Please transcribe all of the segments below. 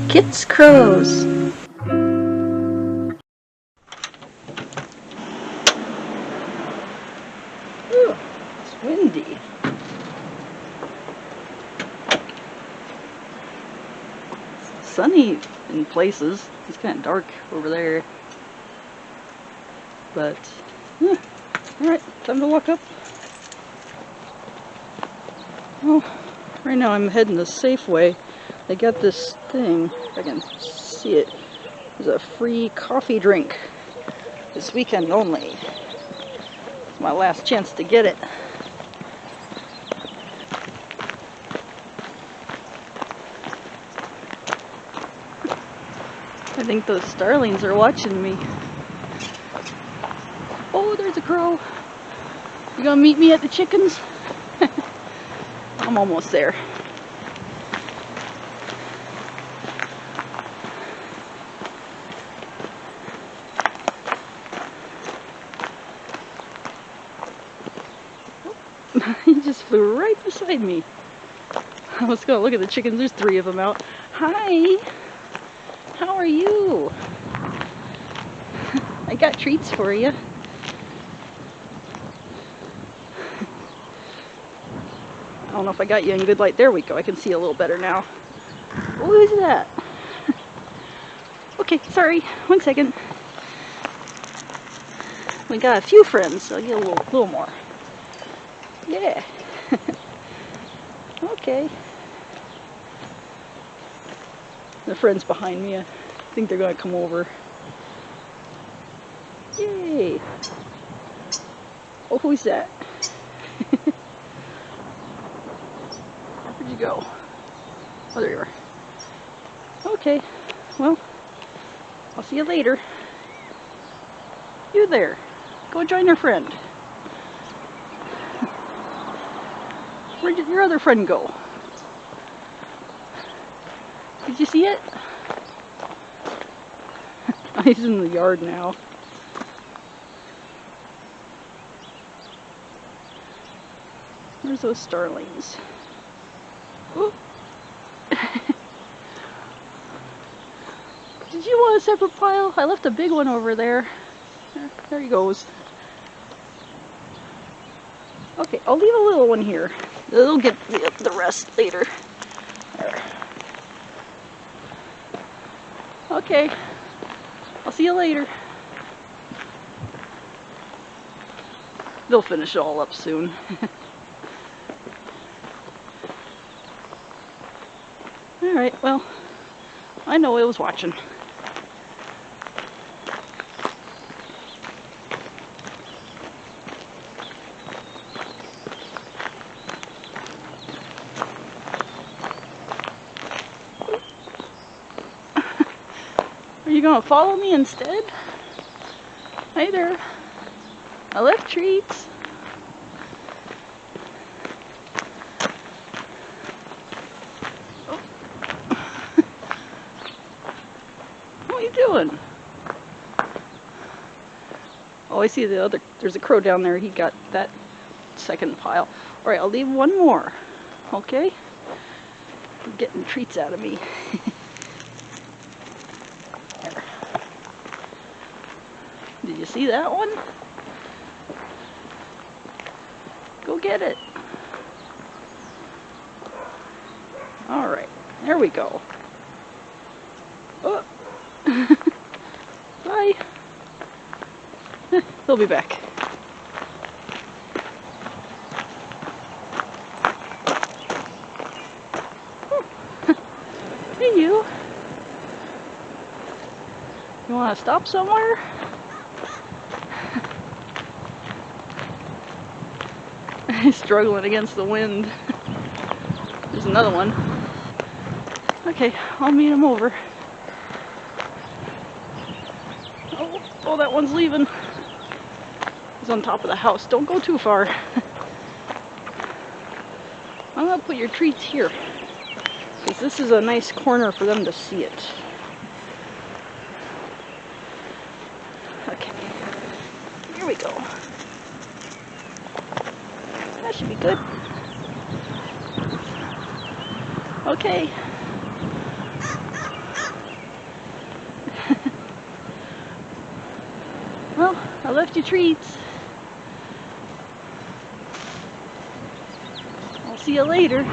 Kits crows. Ooh, it's windy. It's sunny in places. It's kind of dark over there. But, yeah. Alright, time to walk up. Well, right now I'm heading the Safeway. They got this thing, if I can see it. There's a free coffee drink this weekend only. It's my last chance to get it. I think those starlings are watching me. Oh, there's a crow. You gonna meet me at the chickens? I'm almost there. He just flew right beside me. I was gonna look at the chickens. There's 3 of them out. Hi! How are you? I got treats for you. I don't know if I got you in good light. There we go. I can see a little better now. Who is that? Okay, sorry. 1 second. We got a few friends, so I'll get a little more. Yeah. Okay. The friends behind me, I think they're going to come over. Yay! Oh, who's that? Where'd you go? Oh, there you are. Okay, well, I'll see you later. You there. Go join your friend. Where did your other friend go? Did you see it? He's in the yard now. Where's those starlings? Oh. Did you want a separate pile? I left a big one over there. There he goes. Okay, I'll leave a little one here. They'll get the rest later. There. Okay, I'll see you later. They'll finish it all up soon. Alright, well, I know I was watching. Are you gonna follow me instead? Hi there. I left treats. Oh. What are you doing? Oh, I see the other. There's a crow down there. He got that second pile. Alright, I'll leave one more. Okay? You're getting treats out of me. There. Did you see that one? Go get it. Alright, there we go. Oh. Bye. They'll be back. Hey you. You want to stop somewhere? He's struggling against the wind. There's another one. Okay, I'll meet him over. Oh, that one's leaving. He's on top of the house. Don't go too far. I'm gonna put your treats here, because this is a nice corner for them to see it. Okay, here we go. That should be good. Okay. Well, I left you treats. I'll see you later.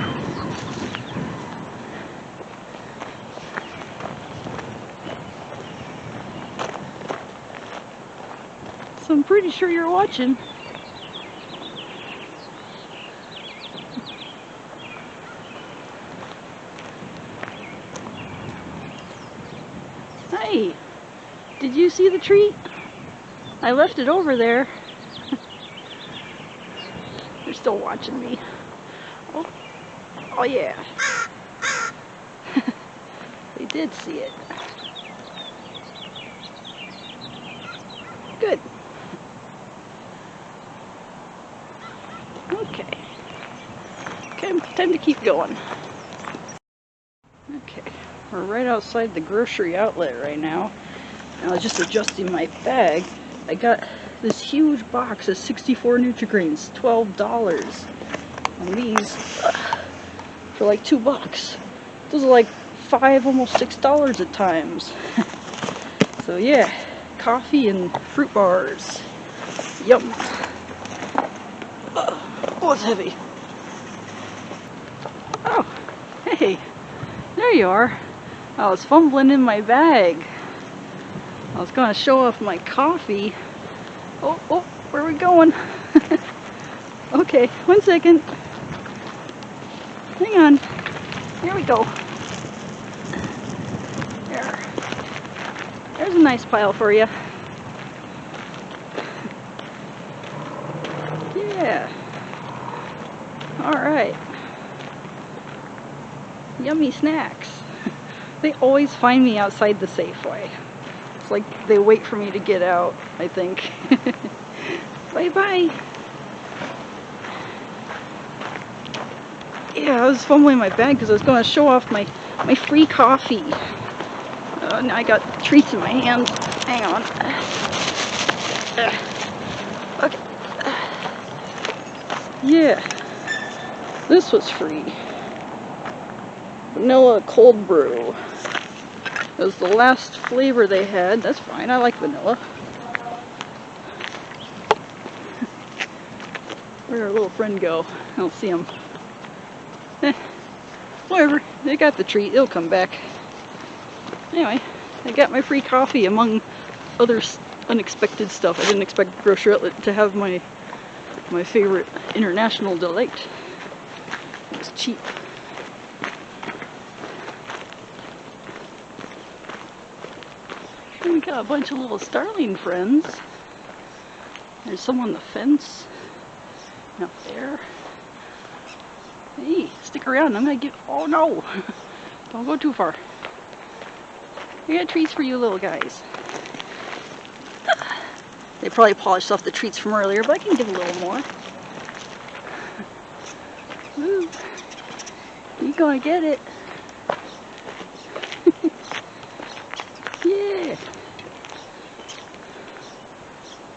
So I'm pretty sure you're watching. Hey, did you see the treat? I left it over there. They're still watching me. Oh, oh yeah. They did see it. Good. Okay. Okay, time to keep going. Okay, we're right outside the grocery outlet right now. And I was just adjusting my bag. I got this huge box of 64 Nutri-Grains, $12. And these for like $2. Those are like $5, almost $6 at times. So yeah, coffee and fruit bars. Yum. Oh, it's heavy. Oh, hey, there you are. I was fumbling in my bag. I was going to show off my coffee. Oh, where are we going? Okay, 1 second. Hang on. Here we go. There's a nice pile for you. Yeah. Alright. Yummy snacks. They always find me outside the Safeway. It's like they wait for me to get out, I think. Bye-bye. Yeah, I was fumbling my bag because I was going to show off my free coffee. Now I got treats in my hand. Hang on. Okay. Yeah. This was free. Vanilla cold brew. It was the last flavor they had. That's fine. I like vanilla. Where'd our little friend go? I don't see him. Whatever. They got the treat. It'll come back. Anyway, I got my free coffee among other unexpected stuff. I didn't expect the grocery outlet to have my favorite international delight. It was cheap. We got a bunch of little starling friends. There's some on the fence. Up there. Hey, stick around. I'm gonna get. Oh no! Don't go too far. I got treats for you little guys. They probably polished off the treats from earlier, but I can give a little more. Ooh. You gonna get it. Yeah.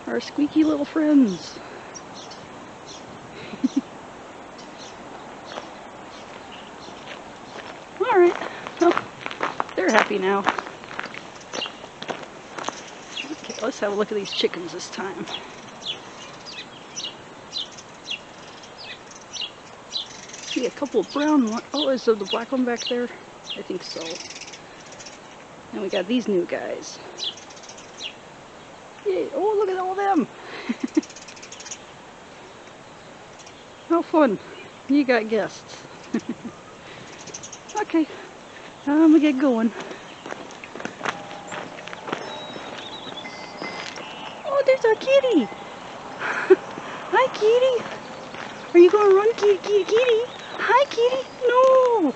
Our squeaky little friends. Alright. Well, they're happy now. Okay, let's have a look at these chickens this time. See a couple of brown ones. Oh, is there the black one back there? I think so. And we got these new guys. Yay. Oh, look at all of them. How fun. You got guests. Okay. I'm gonna get going. Oh, there's our kitty. Hi, kitty. Are you gonna run, kitty, kitty, kitty? Hi, kitty. No.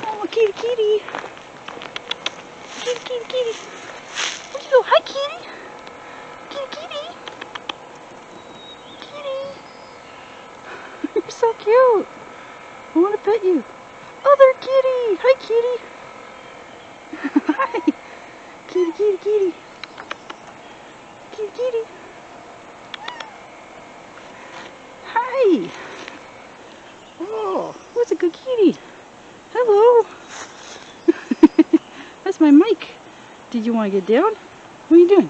Oh, kitty, kitty. Kitty, kitty, kitty. Where'd you go? Hi, kitty. Kitty, kitty. Kitty. You're so cute. I want to pet you. Other kitty. Hi, kitty. Hi. Kitty, kitty, kitty. Kitty, kitty. Hi. Oh, who's a good kitty? Did you want to get down? What are you doing?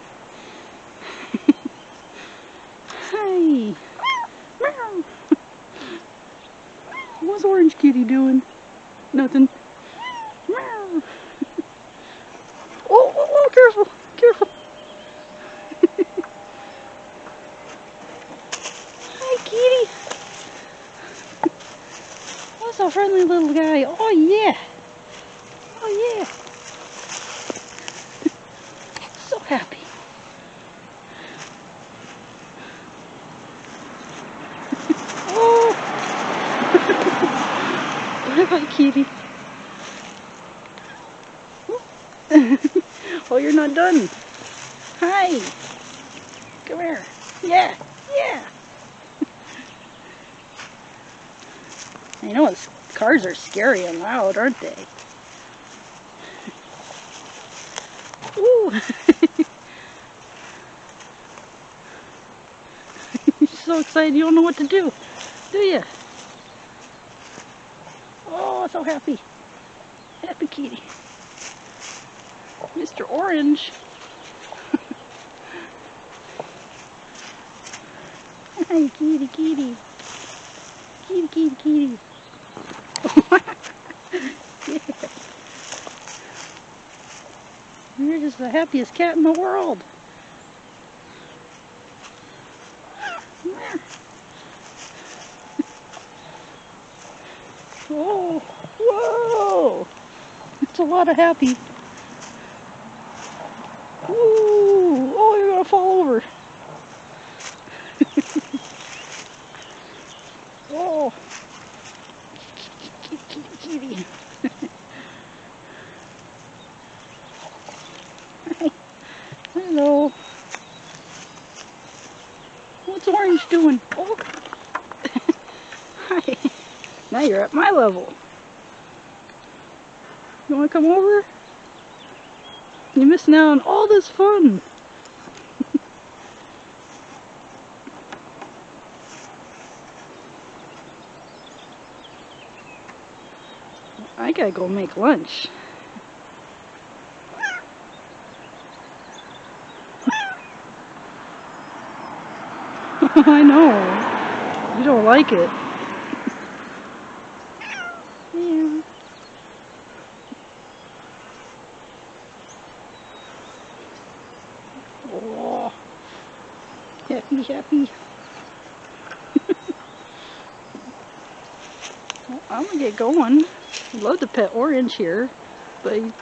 Hi. Meow. What's Orange Kitty doing? Nothing. Meow. Oh, oh, oh, careful, careful. Hi, kitty. What's a friendly little guy? Oh, yeah. Oh, yeah. So happy. Oh. Bye-bye, kitty. Oh, you're not done. Hi. Come here. Yeah, yeah. I know cars are scary and loud, aren't they? Ooh. You're so excited you don't know what to do you? Oh, so happy. Happy kitty. Mr. Orange. Hi, kitty, kitty. Kitty, kitty, kitty. Yeah. You're just the happiest cat in the world. Oh, whoa! It's a lot of happy. Ooh, oh, you're gonna fall over. Oh, kitty, kitty. Hello. What's Orange doing? Oh. Hi. Now you're at my level. You want to come over? You're missing out on all this fun. I gotta go make lunch. I know. You don't like it. Yeah. Oh. Happy, happy. Well, I'm gonna get going. I'd love to pet Orange here, but he's,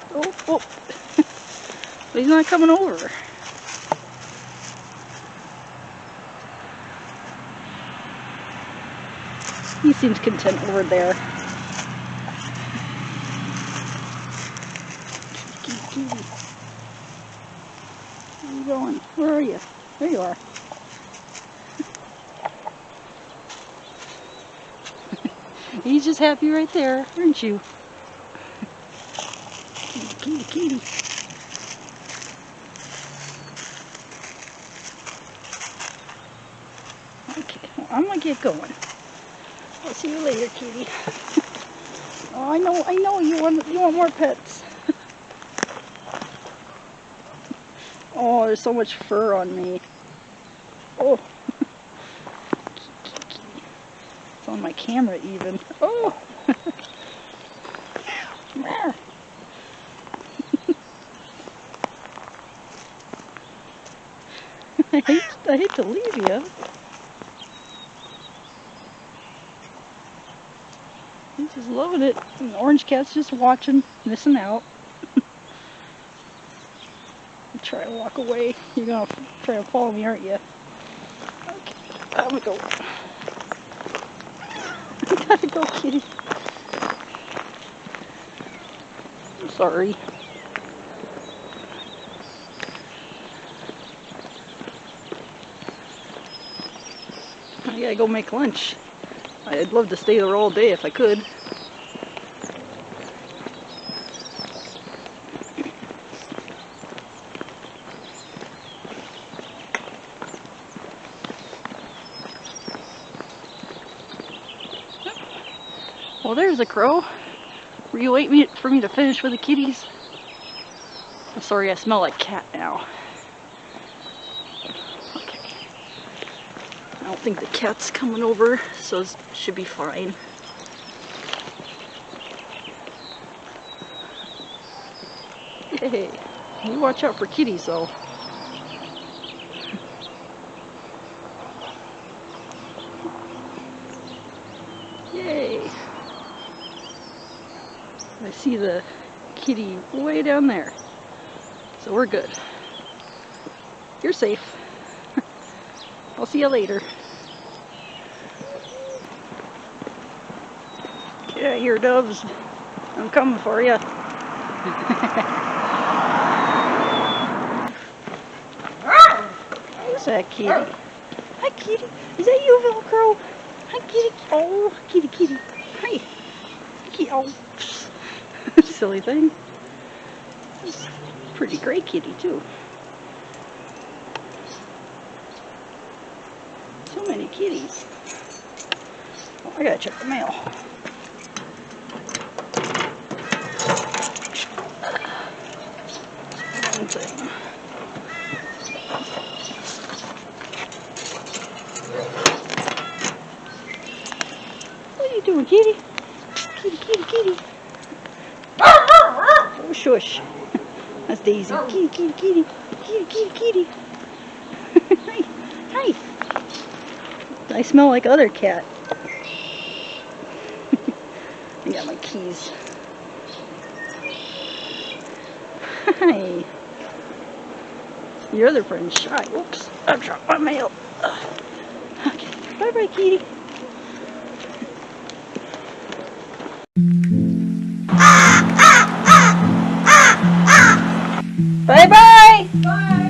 but he's not coming over. He seems content over there. Where are you going? Where are you? There you are. He's just happy right there, aren't you? Kitty, kitty. Okay, well, I'm gonna get going. I'll see you later, kitty. Oh, I know, you want more pets. Oh, there's so much fur on me. Oh, it's on my camera even. Oh. I hate to leave you. He's just loving it. And the Orange Cat's just watching, missing out. Try to walk away. You're gonna try to follow me, aren't you? Okay, I'm gonna go. I gotta go, kitty. I'm sorry. I gotta go make lunch. I'd love to stay there all day if I could. Well, there's a crow. Were you waiting for me to finish with the kitties? I'm sorry, I smell like cat now. Okay. I don't think the cat's coming over, so it should be fine. Yay! You watch out for kitties, though. Yay! I see the kitty way down there. So we're good. You're safe. I'll see you later. Get out of here, doves. I'm coming for you. Who's that kitty? Hi, kitty. Is that you, Velcro? Hi, kitty. Oh, kitty, kitty. Hi. Kitty. Oh, silly thing. Pretty gray kitty, too. So many kitties. Oh, I gotta check the mail. One thing. What are you doing, kitty? Kitty, kitty, kitty. Oh, shush. That's Daisy. Kitty, kitty, kitty. Kitty, kitty, kitty. Hi. Hi. I smell like other cat. I got my keys. Hi. Your other friend's shy. Whoops. I dropped my mail. Okay. Bye-bye, kitty. Bye-bye. Bye.